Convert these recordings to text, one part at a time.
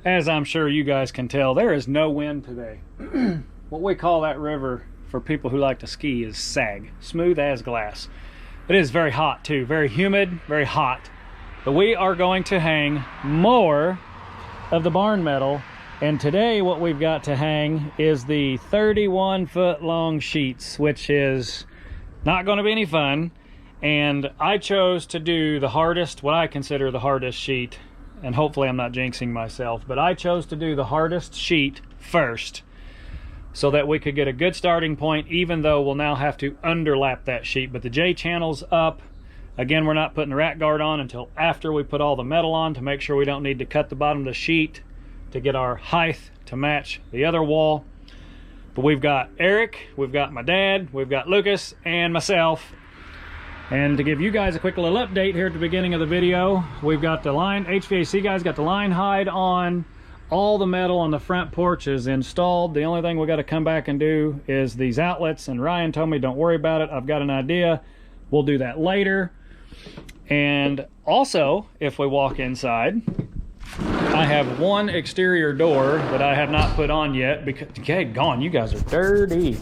as I'm sure you guys can tell, there is no wind today. What we call that river for people who like to ski is sag, smooth as glass. It is very hot too, very humid, very hot. But we are going to hang more of the barn metal, and today what we've got to hang is the 31-foot long sheets, which is not going to be any fun. And I chose to do the hardest, what I consider the hardest sheet, and hopefully I'm not jinxing myself, but I chose to do the hardest sheet first so that we could get a good starting point, even though we'll now have to underlap that sheet. But the J channel's up. Again, we're not putting the rack guard on until after we put all the metal on, to make sure we don't need to cut the bottom of the sheet to get our height to match the other wall. But we've got Eric, we've got my dad, we've got Lucas, and myself. And to give you guys a quick little update here at the beginning of the video, we've got the line, HVAC guys got the line hide on. All the metal on the front porch is installed. The only thing we got to come back and do is these outlets, and Ryan told me don't worry about it, I've got an idea, we'll do that later. And also, if we walk inside, I have one exterior door that I have not put on yet because, okay, gone, you guys are dirty.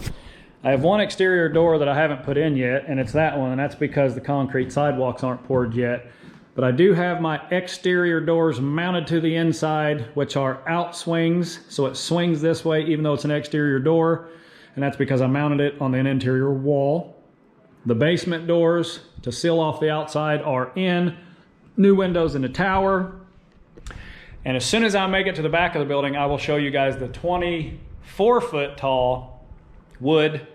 I have one exterior door that I haven't put in yet, and it's that one, and that's because the concrete sidewalks aren't poured yet. But I do have my exterior doors mounted to the inside, which are out swings, so it swings this way even though it's an exterior door, and that's because I mounted it on an interior wall. The basement doors to seal off the outside are in. New windows in the tower. And as soon as I make it to the back of the building, I will show you guys the 24-foot tall wood,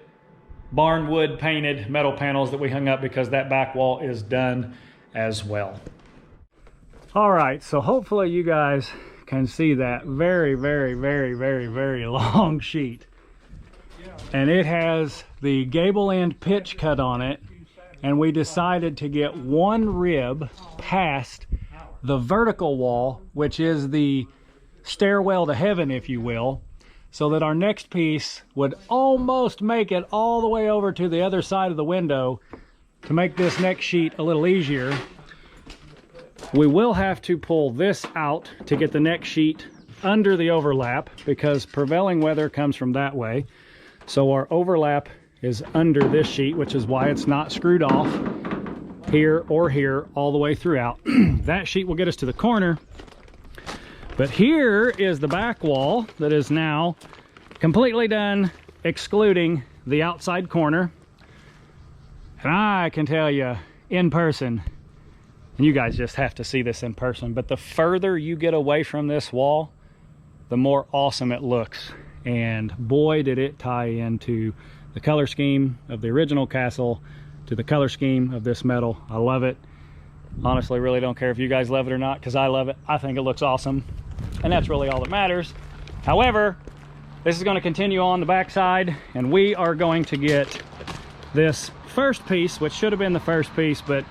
barn wood painted metal panels that we hung up, because that back wall is done as well. All right, so hopefully you guys can see that very, very, very, very, very long sheet. And it has the gable end pitch cut on it, and we decided to get one rib past the vertical wall, which is the stairwell to heaven, if you will, so that our next piece would almost make it all the way over to the other side of the window to make this next sheet a little easier. We will have to pull this out to get the next sheet under the overlap, because prevailing weather comes from that way. So our overlap is under this sheet, which is why it's not screwed off here or here all the way throughout. That sheet will get us to the corner. But here is the back wall that is now completely done, excluding the outside corner. And I can tell you in person, and you guys just have to see this in person, but the further you get away from this wall, the more awesome it looks. And boy, did it tie into the color scheme of the original castle to the color scheme of this metal. I love it. Honestly, really don't care if you guys love it or not, because I love it. I think it looks awesome, and that's really all that matters. However, this is going to continue on the back side, and we are going to get this first piece, which should have been the first piece, but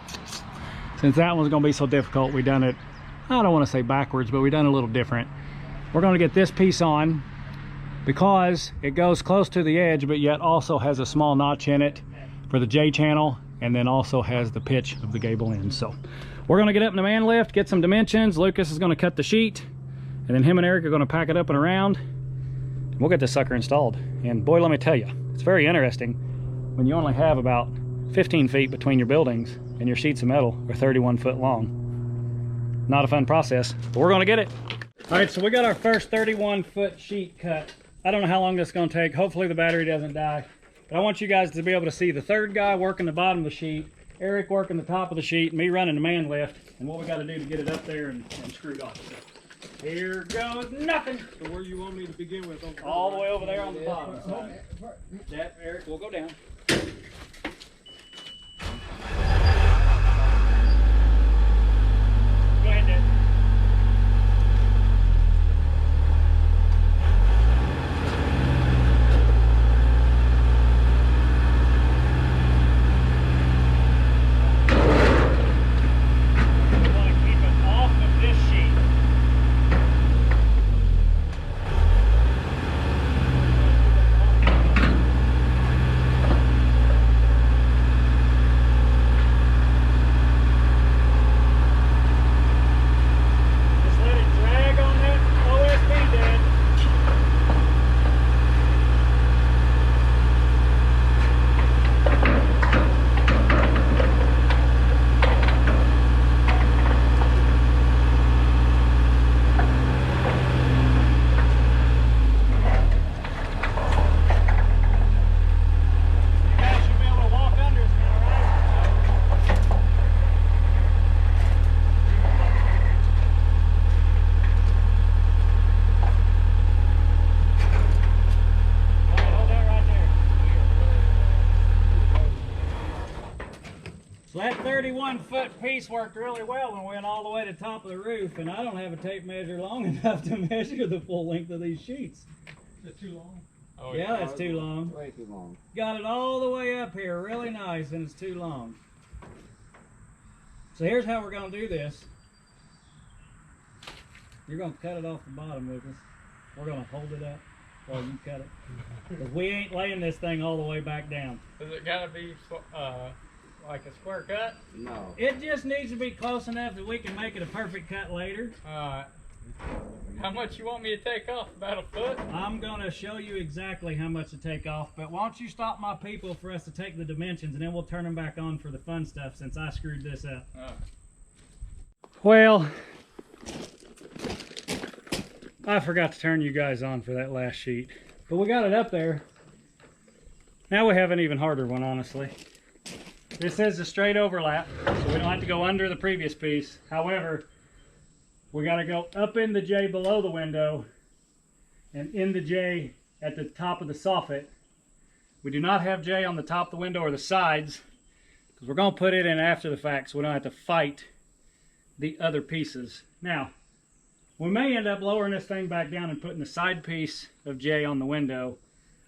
since that one's going to be so difficult, we done it, I don't want to say backwards, but we done it a little different. We're going to get this piece on because it goes close to the edge, but yet also has a small notch in it for the J channel, and then also has the pitch of the gable end. So we're going to get up in the man lift, get some dimensions. Lucas is going to cut the sheet, and then him and Eric are going to pack it up and around, and we'll get this sucker installed. And boy, let me tell you, it's very interesting when you only have about 15 feet between your buildings and your sheets of metal are 31 foot long. Not a fun process, but we're going to get it. All right, so we got our first 31-foot sheet cut. I don't know how long this is going to take. Hopefully the battery doesn't die. But I want you guys to be able to see the third guy working the bottom of the sheet, Eric working the top of the sheet, me running the man lift, and what we got to do to get it up there and screw it off. So here goes nothing. So where you want me to begin with? All the way over there on the bottom side. That, Eric, we'll go down. Go ahead, Dad. 31-foot piece worked really well and went all the way to the top of the roof, and I don't have a tape measure long enough to measure the full length of these sheets. Is it too long? Oh, Yeah, that's too long. Way too long. Got it all the way up here, really nice, and it's too long. So here's how we're gonna do this. You're gonna cut it off the bottom, Lucas. We're gonna hold it up while you cut it. Because we ain't laying this thing all the way back down. Does it gotta be like a square cut? No. It just needs to be close enough that we can make it a perfect cut later. How much you want me to take off? About a foot? I'm gonna show you exactly how much to take off, but why don't you stop my people for us to take the dimensions, and then we'll turn them back on for the fun stuff since I screwed this up. Well, I forgot to turn you guys on for that last sheet, but we got it up there. Now we have an even harder one, honestly. This is a straight overlap, so we don't have to go under the previous piece. However, we got to go up in the J below the window and in the J at the top of the soffit. We do not have J on the top of the window or the sides because we're going to put it in after the fact so we don't have to fight the other pieces. Now, we may end up lowering this thing back down and putting the side piece of J on the window.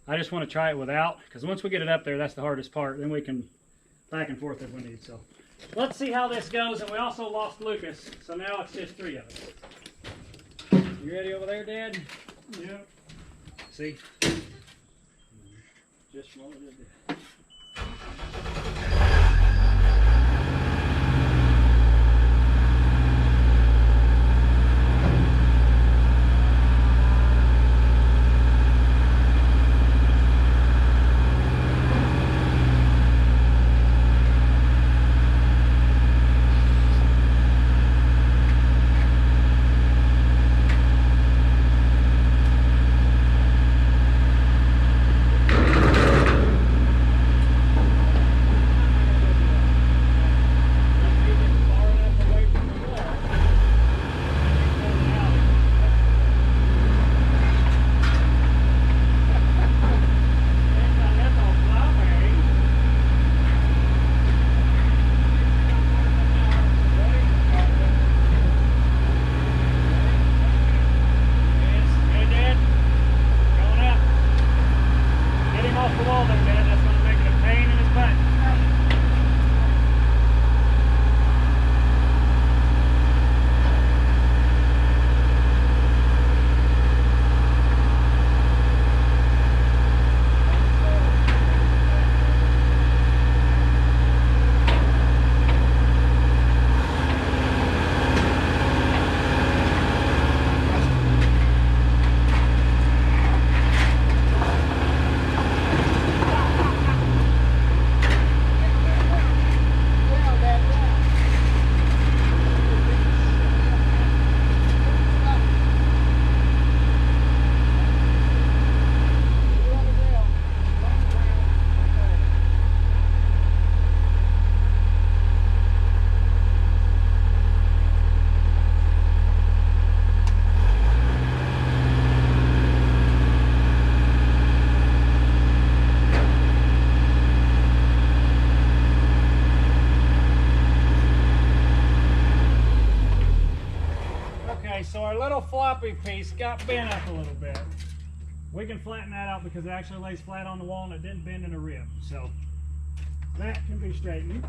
I just want to try it without, because once we get it up there, that's the hardest part. Then we can back and forth if we need. So let's see how this goes. And we also lost Lucas, so now it's just 3 of us. You ready over there, Dad? Yep. See? Just wanted to do. So our little floppy piece got bent up a little bit. We can flatten that out because it actually lays flat on the wall and it didn't bend in a rib. So that can be straightened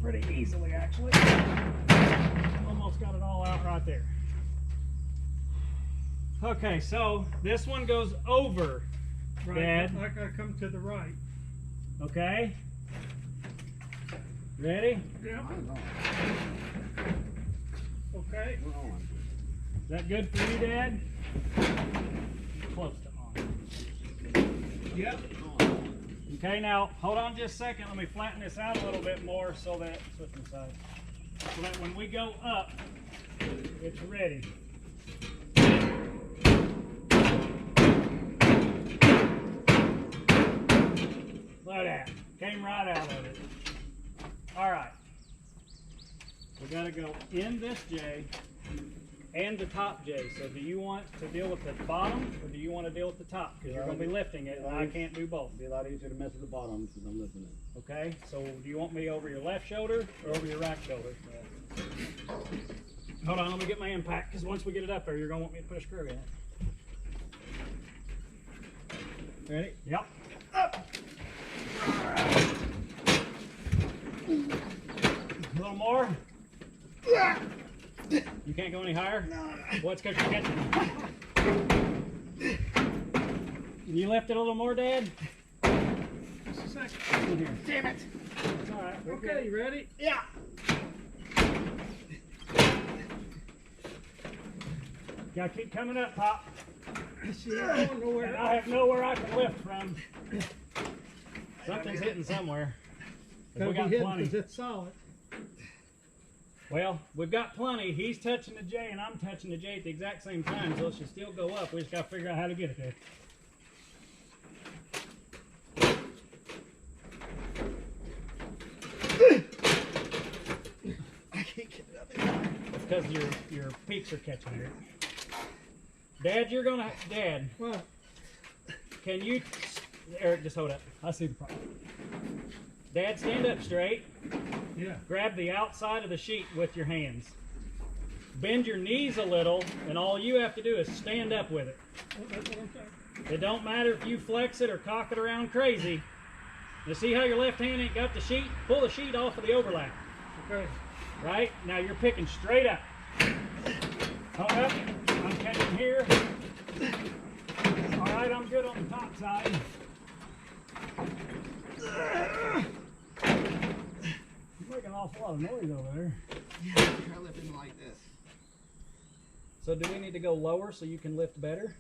pretty easily, actually. Almost got it all out right there. Okay, so this one goes over, Right. Dad. I gotta come to the right. Okay. Ready? Yep. I'm on. Okay. We're on. Is that good for you, Dad? Close to on. Yep. Okay, now hold on just a second. Let me flatten this out a little bit more so that, switching sides, so that when we go up, it's ready. Look at that. Came right out of it. All right. We got to go in this J and the top J. So do you want to deal with the bottom or do you want to deal with the top? Because you're going to be lifting it and I can't do both. It'd be a lot easier to mess with the bottom since I'm lifting it. Okay, so do you want me over your left shoulder or over your right shoulder? Hold on, let me get my impact, because once we get it up there, you're going to want me to put a screw in it. Ready? Yep. Up. A little more. You can't go any higher? No. Well, it's because you're catching. Can you lift it a little more, Dad? Just a second. In here. Damn it. It's all right. Okay, you ready? Yeah. Gotta keep coming up, Pop. See, I'm going nowhere. And I have nowhere I can lift from. Something's hitting somewhere. 'Cause Gotta we got be hidden plenty. because it's solid. Well, we've got plenty. He's touching the J and I'm touching the J at the exact same time, so it should still go up. We just gotta figure out how to get it there. I can't get it up there. It's because your peaks are catching it. Dad, Dad, What? can you, Eric, just hold up. I see the problem. Dad, stand up straight. Yeah. Grab the outside of the sheet with your hands. Bend your knees a little, and all you have to do is stand up with it. Well, that's what I'm saying. It don't matter if you flex it or cock it around crazy. You see how your left hand ain't got the sheet? Pull the sheet off of the overlap. Okay. Right? Now you're picking straight up. Hold up. I'm catching here. All right, I'm good on the top side. You're making an awful lot of noise over there. Yeah, try lifting like this. So do we need to go lower so you can lift better?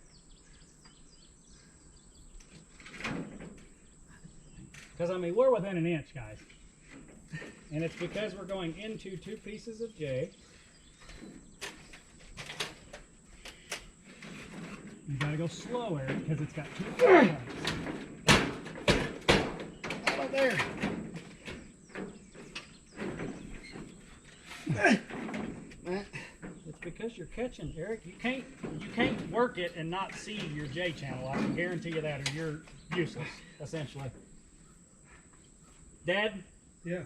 Because, I mean, we're within an inch, guys. And it's because we're going into 2 pieces of J. You gotta go slower because it's got 2 points. How about there? It's because you're catching, Eric. You can't work it and not see your J channel. I can guarantee you that, or you're useless, essentially. Dad, Yeah.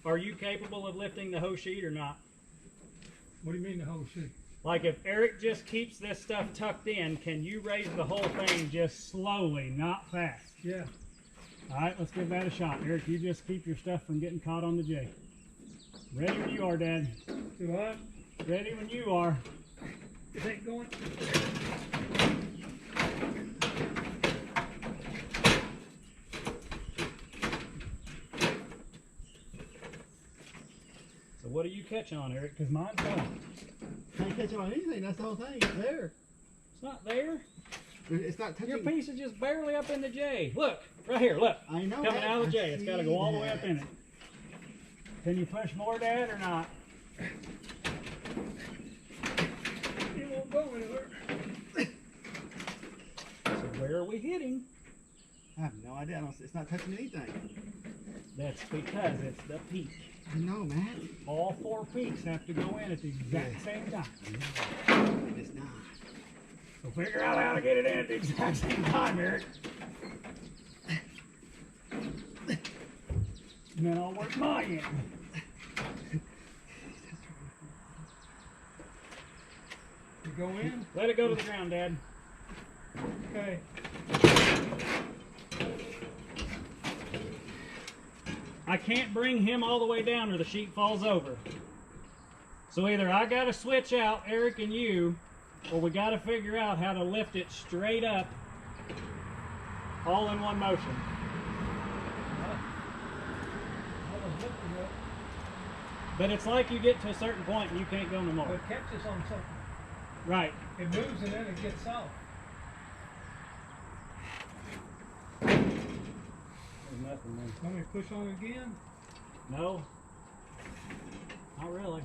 are you capable of lifting the whole sheet or not? What do you mean the whole sheet? Like if Eric just keeps this stuff tucked in, can you raise the whole thing just slowly, not fast? Yeah. All right, let's give that a shot. Eric, you just keep your stuff from getting caught on the J. Ready when you are, Dad. Do what? Ready when you are. It ain't going. So what are you catching on, Eric? Because mine's gone. Can't catch on anything. That's the whole thing. It's there. It's not there. It's not touching. Your piece is just barely up in the J. Look, right here, look. I know. Coming that. out of the J. I It's got to see go all the way that. up in it. Can you push more, Dad, or not? It won't go anywhere. So where are we hitting? I have no idea. It's not touching anything. That's because it's the peak. I know, man. All 4 peaks have to go in at the exact same time. It's not. So figure out how to get it in at the exact same time, Eric. And then I'll work my end. You go in. Let it go to the ground, Dad. Okay. I can't bring him all the way down or the sheet falls over. So either I gotta switch out, Eric and you, or we gotta figure out how to lift it straight up, all in one motion. I was lifting it, But it's like you get to a certain point and you can't go no but more. it catches on something. Right. It moves and then it gets soft. There's nothing there. Want me to push on it again? No. Not really.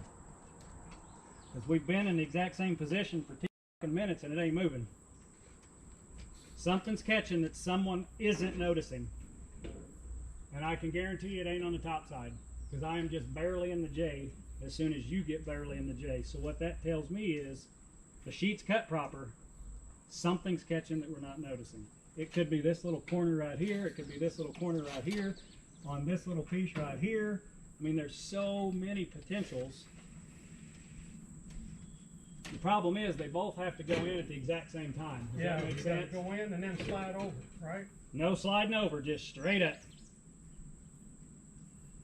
Because we've been in the exact same position for 2 minutes and it ain't moving. Something's catching that someone isn't noticing. And I can guarantee you it ain't on the top side. Because I am just barely in the J as soon as you get barely in the J. So what that tells me is the sheet's cut proper. Something's catching that we're not noticing. It could be this little corner right here. It could be this little corner right here. on this little piece right here. I mean, there's so many potentials. The problem is they both have to go in at the exact same time. Does Yeah, that make you gotta sense? go in and then slide over, right? No sliding over, just straight up.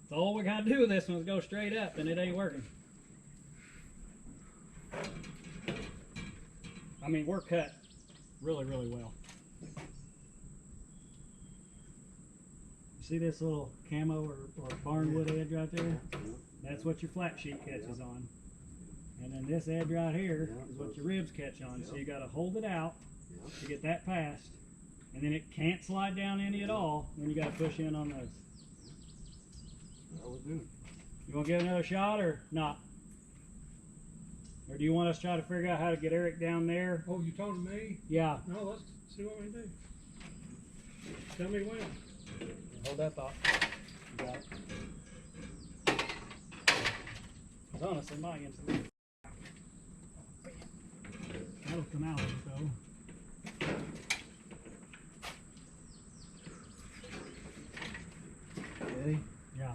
That's all we gotta do with this one is go straight up, and it ain't working. I mean, we're cut really, really well. You see this little camo or barnwood edge right there? That's what your flat sheet catches on. And then this edge right here is what your ribs catch on. So you gotta hold it out to get that past. And then it can't slide down any at all. Then you gotta push in on those. You wanna give it another shot or not? Or do you want us to try to figure out how to get Eric down there? Oh, you told me? Yeah. No, let's see what we do. Tell me when. Hold that thought. You got it. It's honestly my instinct. That'll come out though. Ready? Yeah.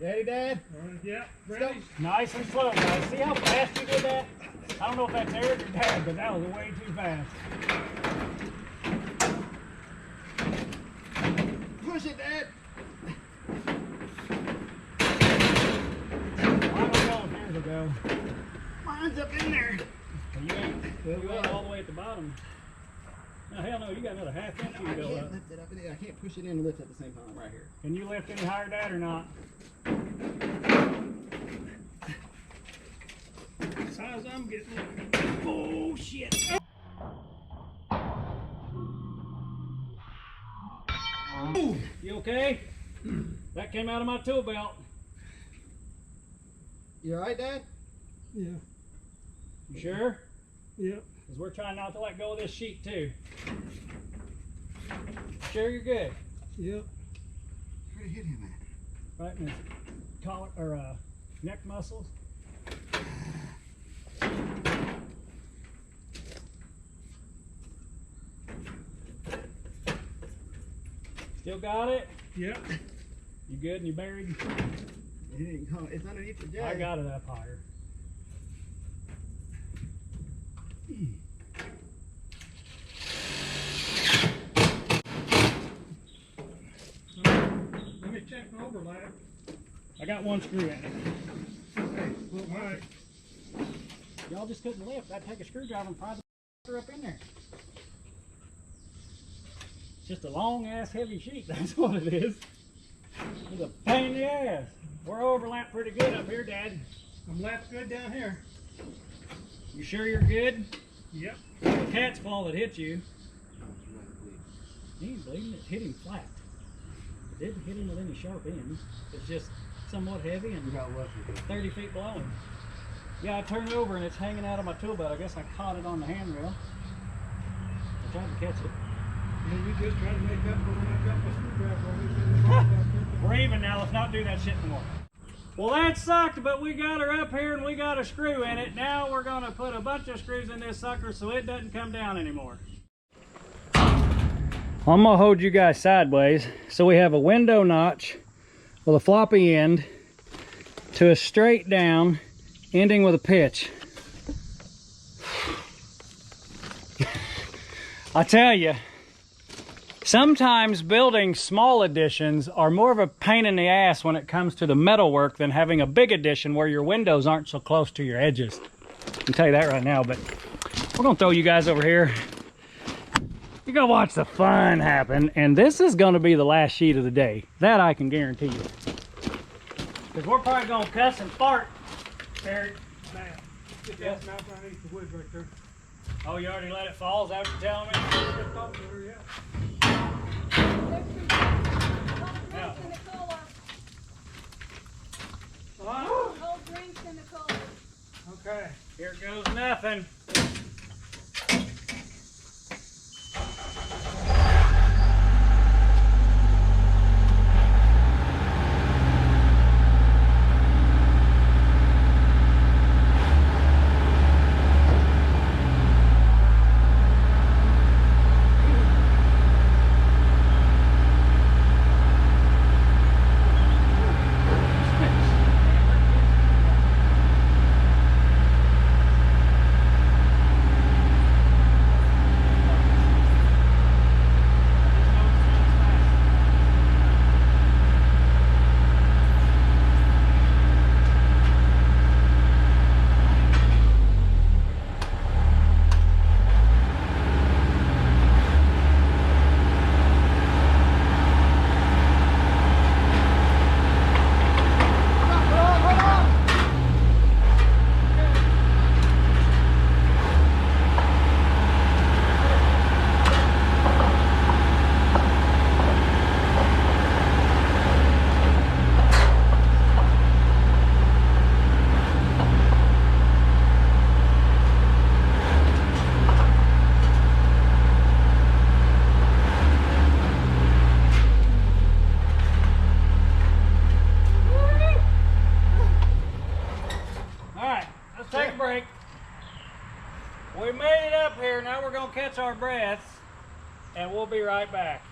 Ready, Dad? All right, yeah, ready? Nice and slow, guys. See how fast you did that? I don't know if that's Eric or Dad, but that was way too fast. Push it, Dad. I don't know if yours will go. Mine's up in there. But you ain't all the way at the bottom. No, hell no, you got another half inch you I can go can't up. lift it up in there. I can't push it in and lift at the same time right here. Can you lift any higher, Dad, or not? Size I'm getting. Oh, shit. You okay? That came out of my tool belt. You alright, Dad? Yeah, You sure? yeah. Because we're trying not to let go of this sheet, too. Sure you're good? Yep. Where did it hit him at? Right in his collar, or neck muscles. Still got it? Yep. You good and you buried? It didn't come. It's underneath the jack. I got it up higher. Let me check the overlap. I got one screw in it. Okay, well, all right. Y'all just couldn't lift. I'd take a screwdriver and pry the up in there. It's just a long ass heavy sheet, that's what it is. It's a pain in the ass. We're overlapped pretty good up here, Dad. I'm lapped good down here. You sure you're good? Yep. The cat's fault that hit you. He ain't bleeding, it hit him flat. It didn't hit him with any sharp ends. It's just somewhat heavy and You got lucky. 30 feet below him. Yeah, I turned over and it's hanging out of my tool belt. I guess I caught it on the handrail. I tried to catch it. And you just try to make up for when I got my screwdriver on it in the box out there. We're even now. Let's not do that shit anymore. Well, that sucked, but we got her up here and we got a screw in it. Now we're going to put a bunch of screws in this sucker so it doesn't come down anymore. I'm going to hold you guys sideways. So we have a window notch with a floppy end to a straight down, ending with a pitch. I tell you, sometimes building small additions are more of a pain in the ass when it comes to the metalwork than having a big addition where your windows aren't so close to your edges. I can tell you that right now, but we're gonna throw you guys over here. You're gonna watch the fun happen, and this is gonna be the last sheet of the day. That I can guarantee you. Because we're probably gonna cuss and fart, Eric. Now, get that mouth underneath the wood right there. Oh, you already let it fall? Is that what you're telling me? Just talk to her, yeah. Yeah. In the cooler. Ah, Cold drinks in the cooler. okay. Here goes nothing. take a break. We made it up here. Now we're gonna catch our breaths, and we'll be right back.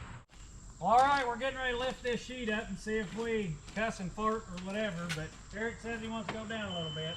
All right, we're getting ready to lift this sheet up and see if we cuss and fart or whatever, but Eric says he wants to go down a little bit.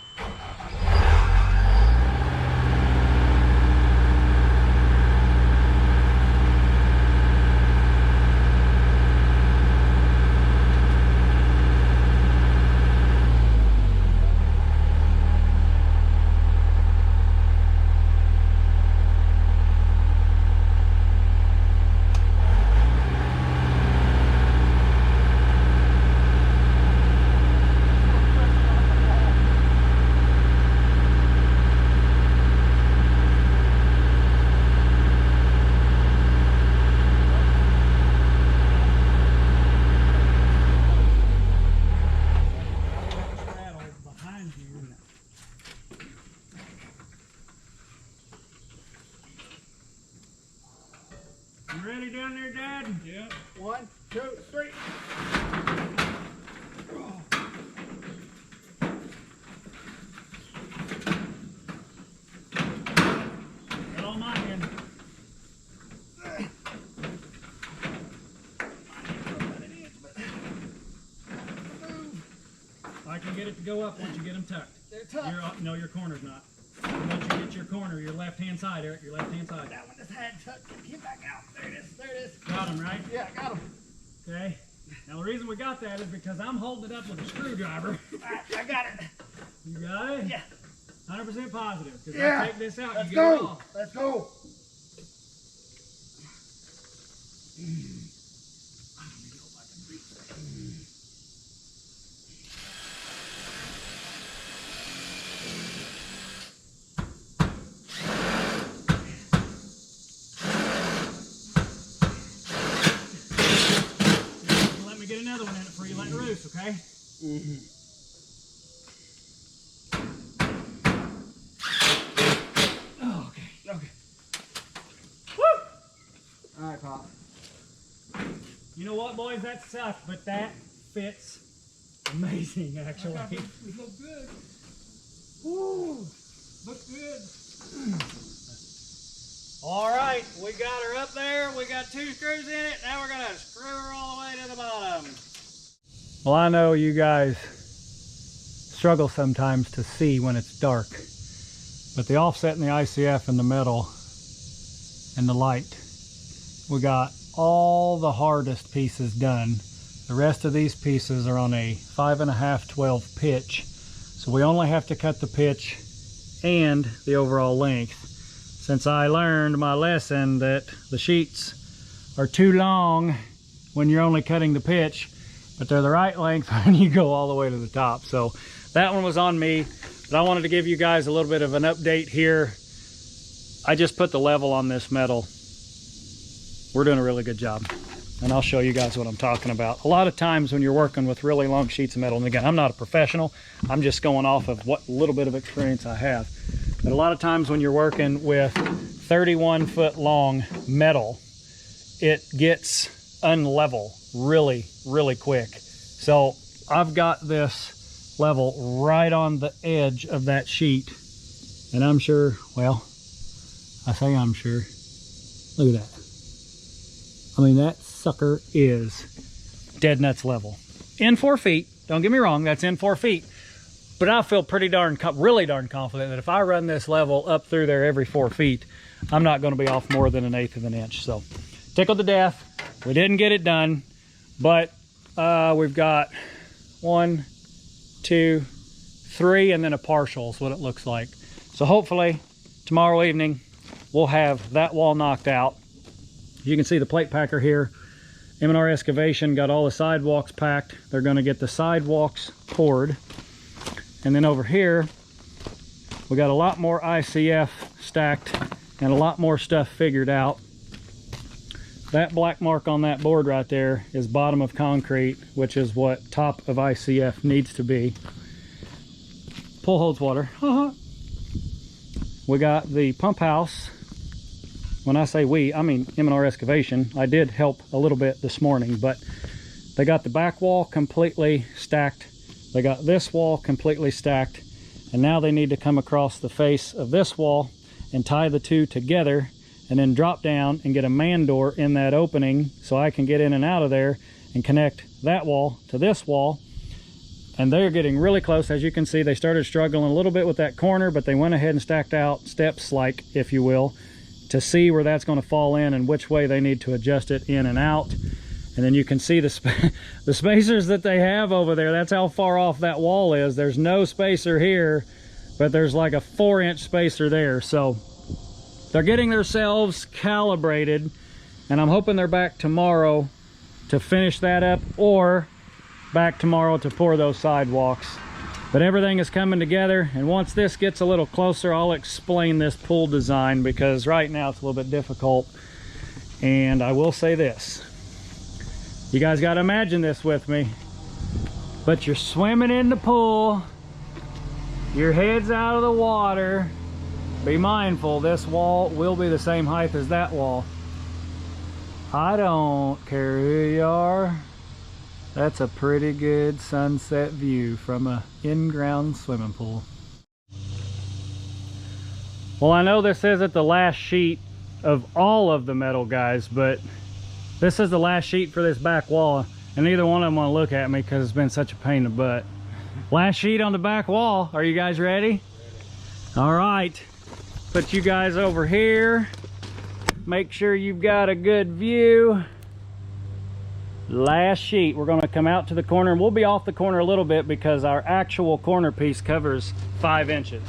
You ready down there, Dad? Yeah. 1, 2, 3. Get on my end. I can get it to go up once you get them tucked. They're tough. No, your corner's not. Once you get your corner, your left-hand side, Eric, your left-hand side. That one just had tucked. Get back out. There it is. There it is. Got him, right? Yeah, I got him. Okay. Now the reason we got that is because I'm holding it up with a screwdriver. I got it. You got it? Yeah. 100% positive. Because Yeah. I take this out, Let's you get it go. off. Let's go. Let me get another one in it before you let loose, okay? Oh, okay. Okay. Woo! All right, Pop. You know what, boys? That sucked, but that fits amazing, actually. It look good. Woo! Look good. All right, we got her up there. We got 2 screws in it. Now we're gonna screw her all the way to the bottom. Well, I know you guys struggle sometimes to see when it's dark, but the offset and the ICF and the metal and the light, we got all the hardest pieces done. The rest of these pieces are on a 5.5/12 pitch, so we only have to cut the pitch and the overall length. Since I learned my lesson that the sheets are too long when you're only cutting the pitch, but they're the right length when you go all the way to the top. So that one was on me, but I wanted to give you guys a little bit of an update here. I just put the level on this metal. We're doing a really good job, and I'll show you guys what I'm talking about. A lot of times when you're working with really long sheets of metal, and again, I'm not a professional, I'm just going off of what little bit of experience I have. But a lot of times when you're working with 31-foot long metal, it gets unlevel really, really quick. So I've got this level right on the edge of that sheet, and I'm sure, well, I say I'm sure, look at that. I mean, that sucker is dead nuts level. In 4 feet, don't get me wrong, that's in 4 feet. But I feel pretty really darn confident that if I run this level up through there every 4 feet, I'm not going to be off more than 1/8 of an inch. So tickled to death. We didn't get it done, but we've got 1, 2, 3, and then a partial is what it looks like. So hopefully tomorrow evening we'll have that wall knocked out. You can see the plate packer here. M&R Excavation got all the sidewalks packed. They're going to get the sidewalks poured. And then over here, we got a lot more ICF stacked and a lot more stuff figured out. That black mark on that board right there is bottom of concrete, which is what top of ICF needs to be. Pull holds water. We got the pump house. When I say we, I mean M&R Excavation. I did help a little bit this morning, but they got the back wall completely stacked. They got this wall completely stacked, and now they need to come across the face of this wall and tie the two together, and then drop down and get a man door in that opening so I can get in and out of there and connect that wall to this wall. And they're getting really close. As you can see, they started struggling a little bit with that corner, but they went ahead and stacked out steps, like, if you will, to see where that's going to fall in and which way they need to adjust it in and out. And then you can see the spacers that they have over there. That's how far off that wall is. There's no spacer here, but there's like a 4-inch spacer there. So they're getting themselves calibrated, and I'm hoping they're back tomorrow to finish that up, or back tomorrow to pour those sidewalks. But everything is coming together, and once this gets a little closer, I'll explain this pool design, because right now it's a little bit difficult. And I will say this, you guys got to imagine this with me, but you're swimming in the pool, your head's out of the water. Be mindful, this wall will be the same height as that wall. I don't care who you are. That's a pretty good sunset view from a in-ground swimming pool. Well, I know this isn't the last sheet of all of the metal, guys, but this is the last sheet for this back wall, and neither one of them want to look at me because it's been such a pain in the butt. Last sheet on the back wall. Are you guys ready? All right. Put you guys over here. Make sure you've got a good view. Last sheet. We're going to come out to the corner, and we'll be off the corner a little bit because our actual corner piece covers 5 inches.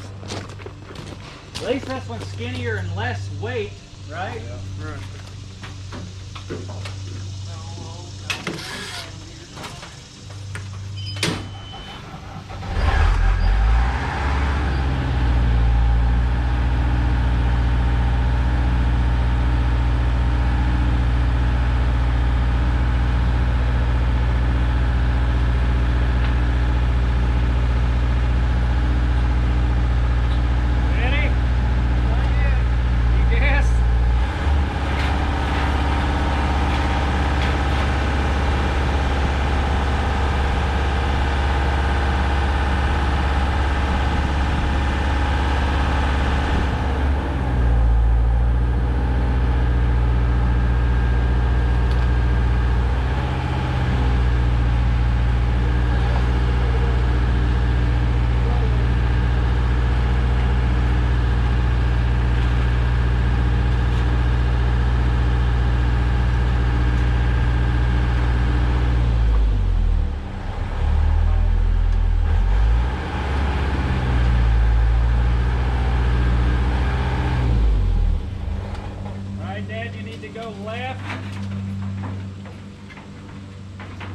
At least this one's skinnier and less weight, right? Yeah, right.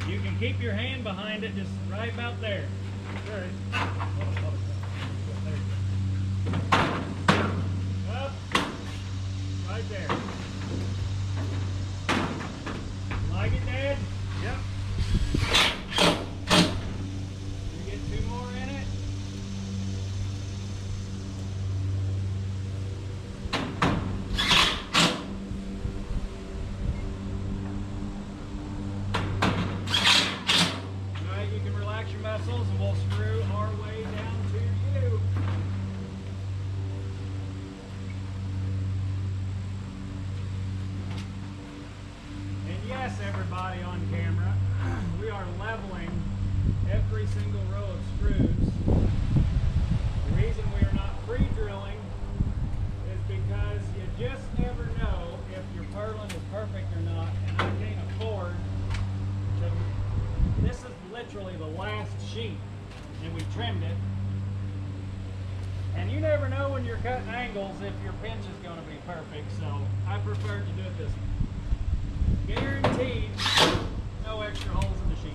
You can keep your hand behind it, just right about there. Right. Up, right there. Like it, Dad? Yep. You get 2 more in it. Muscles, and we'll screw our way down to you. And yes, everybody on camera, we are leveling every single row of screws. The reason we are not pre-drilling is because you just never know if your purlin is perfect or not, and I can't afford to. This is literally the last sheet, and we trimmed it. And you never know when you're cutting angles if your pinch is going to be perfect, so I prefer to do it this way. Guaranteed no extra holes in the sheet.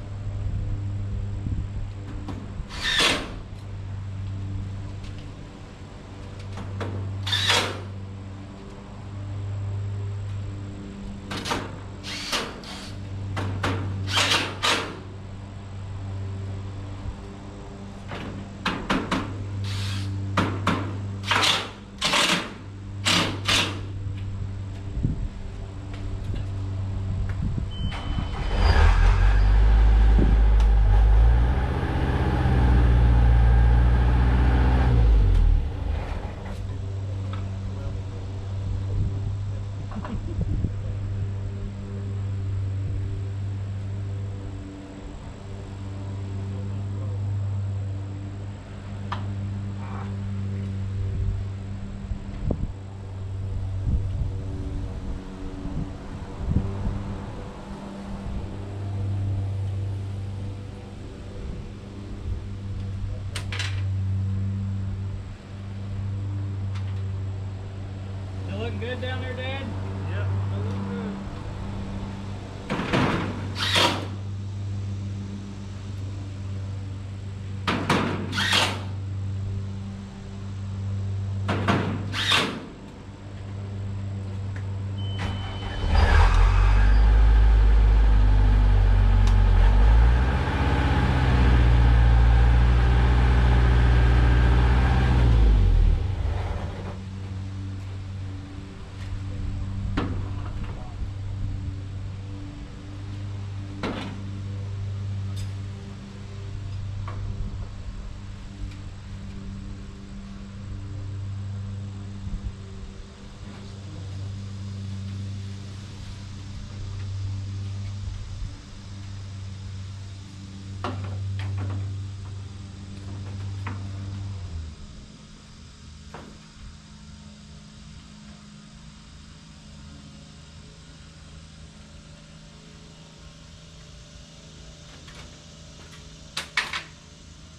good down there, Dad? Yep, a little good.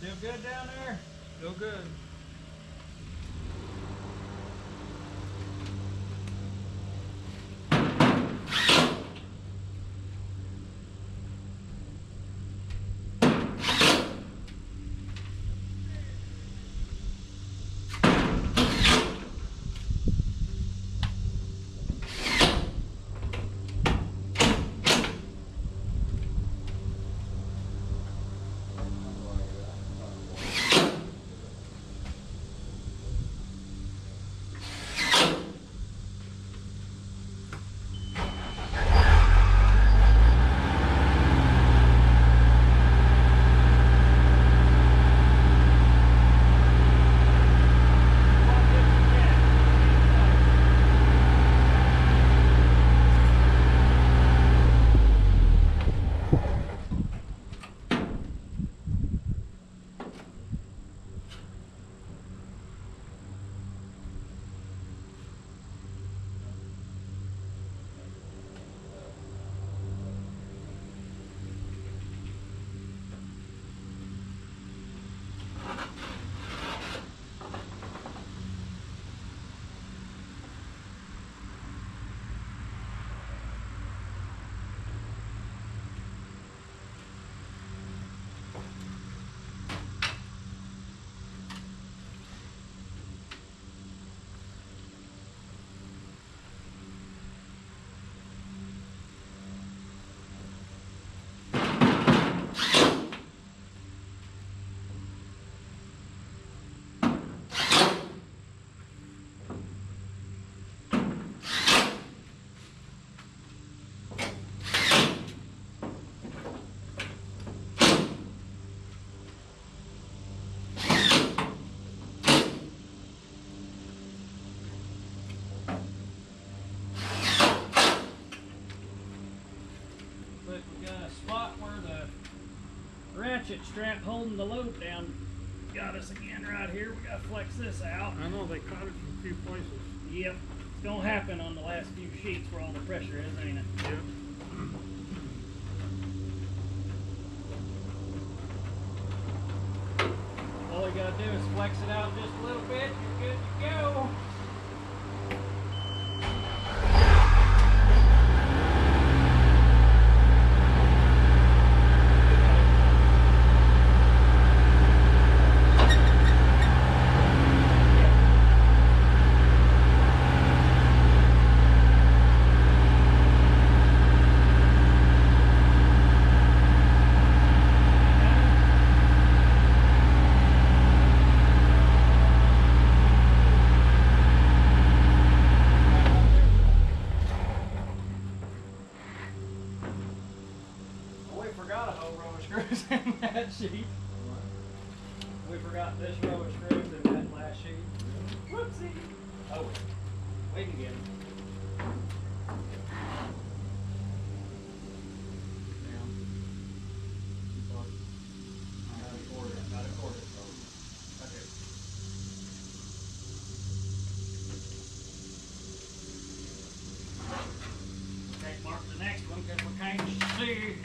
Still good down there? Still good. ratchet strap holding the load down got us again right here. We gotta flex this out. I know they caught it from a few places. Yep. It's gonna happen on the last few sheets where all the pressure is, ain't it? Yep. All you gotta do is flex it out just a little bit, you're good to go. Screws in that sheet. We forgot this row of screws in that last sheet. Whoopsie. Oh, we can get them. Down. About a quarter. Okay. Okay, mark the next one because we can't see.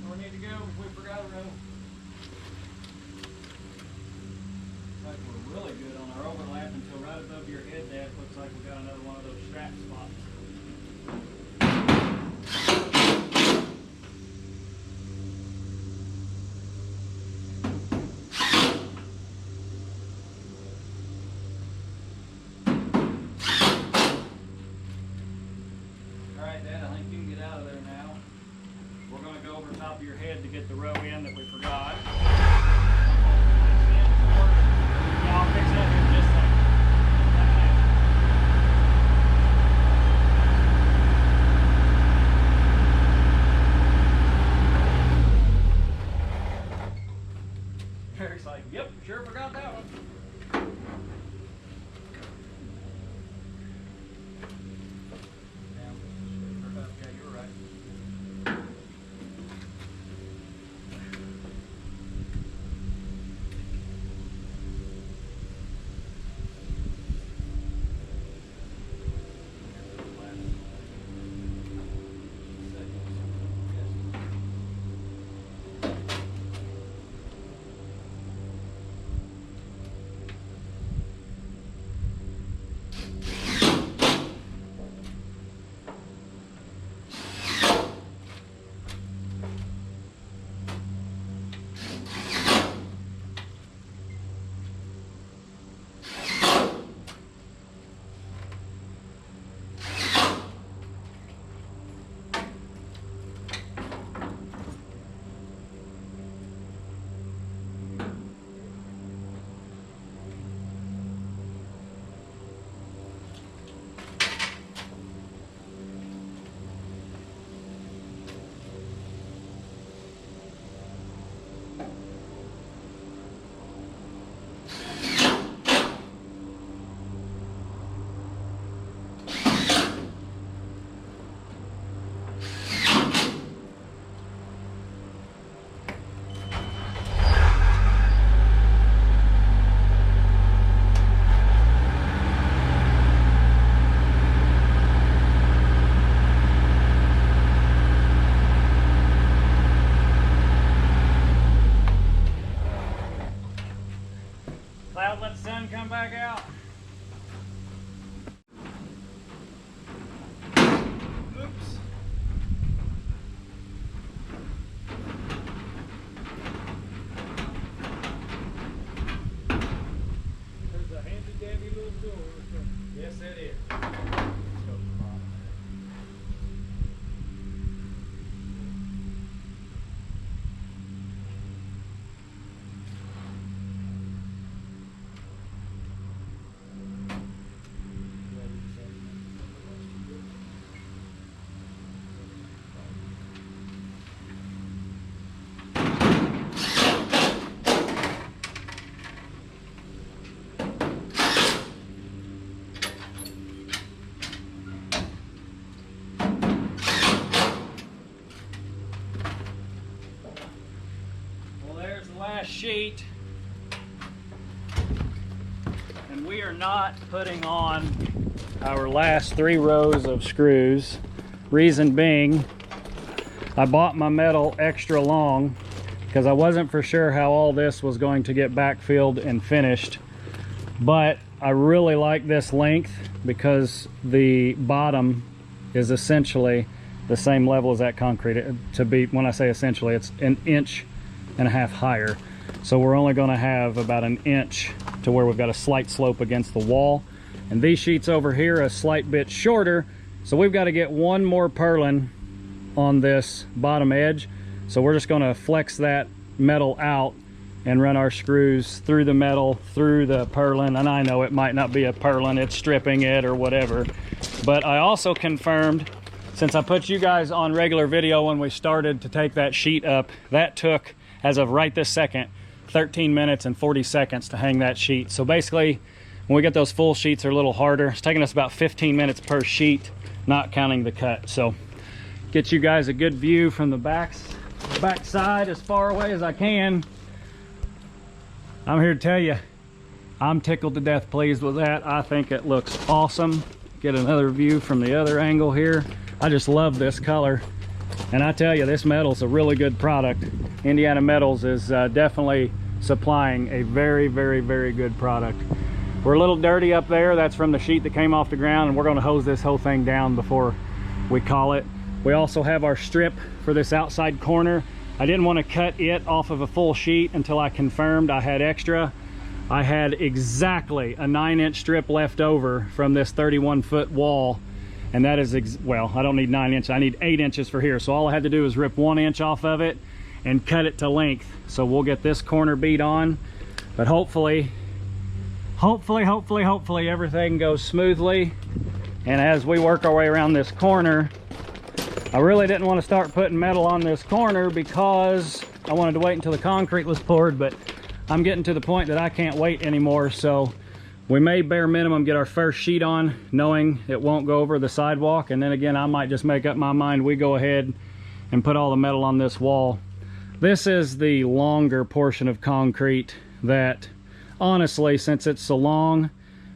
We need to go if we forgot a row. Looks like we're really good on our overlap until right above your head, Dad. Looks like we got another one of those your head to get the row in that we forgot. Yeah, I'll fix that here in just a second. Eric's like, yep, sure forgot that one. Yeah, you were right. Cloud, let the sun come back out. Oops. There's a handy dandy little door. Yes, it is. Let's go to the bottom. Well, there's the last sheet. And we are not putting on our last 3 rows of screws. Reason being, I bought my metal extra long because I wasn't for sure how all this was going to get backfilled and finished. But I really like this length because the bottom is essentially the same level as that concrete. To be, when I say essentially, it's 1.5 inches higher. So we're only going to have about 1 inch to where we've got a slight slope against the wall. And these sheets over here are a slight bit shorter. So we've got to get one more purlin on this bottom edge. So we're just going to flex that metal out and run our screws through the metal, through the purlin. And I know it might not be a purlin, it's stripping it or whatever. But I also confirmed, since I put you guys on regular video when we started to take that sheet up, that took, as of right this second, 13 minutes and 40 seconds to hang that sheet. So basically, when we get those full sheets, they're a little harder. It's taking us about 15 minutes per sheet, not counting the cut. So get you guys a good view from the back side as far away as I can. I'm here to tell you, I'm tickled to death pleased with that. I think it looks awesome. Get another view from the other angle here. I just love this color. And I tell you, this metal's a really good product. Indiana Metals is definitely supplying a very, very, very good product. We're a little dirty up there. That's from the sheet that came off the ground, and we're gonna hose this whole thing down before we call it. We also have our strip for this outside corner. I didn't want to cut it off of a full sheet until I confirmed I had extra. I had exactly a 9-inch strip left over from this 31-foot wall, and that is, well, I don't need 9 inches, I need 8 inches for here. So all I had to do is rip 1 inch off of it, and cut it to length. So we'll get this corner beat on, but hopefully everything goes smoothly. And as we work our way around this corner, I really didn't want to start putting metal on this corner because I wanted to wait until the concrete was poured, but I'm getting to the point that I can't wait anymore. So we may bare minimum get our first sheet on, knowing it won't go over the sidewalk. And then again, I might just make up my mind, we go ahead and put all the metal on this wall. This is the longer portion of concrete that, honestly, since it's so long,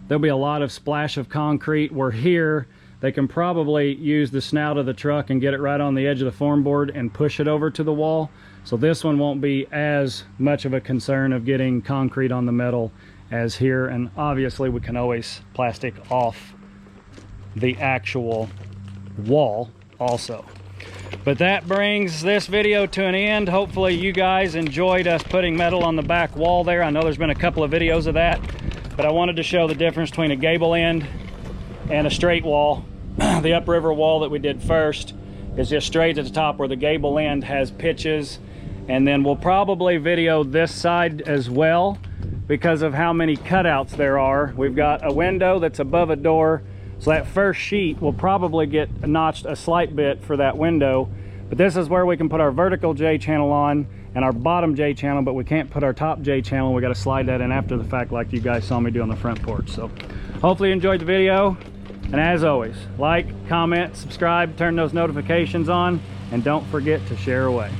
there'll be a lot of splash of concrete. Where here, they can probably use the snout of the truck and get it right on the edge of the form board and push it over to the wall. So this one won't be as much of a concern of getting concrete on the metal as here. And obviously we can always plastic off the actual wall also. But that brings this video to an end. Hopefully you guys enjoyed us putting metal on the back wall there. I know there's been a couple of videos of that, but I wanted to show the difference between a gable end and a straight wall. The upriver wall that we did first is just straight at the top, where the gable end has pitches. And then we'll probably video this side as well because of how many cutouts there are. We've got a window that's above a door, so that first sheet will probably get notched a slight bit for that window. But this is where we can put our vertical J channel on and our bottom J channel, but we can't put our top J channel. We got to slide that in after the fact, like you guys saw me do on the front porch. So hopefully you enjoyed the video. And as always, like, comment, subscribe, turn those notifications on, and don't forget to share away.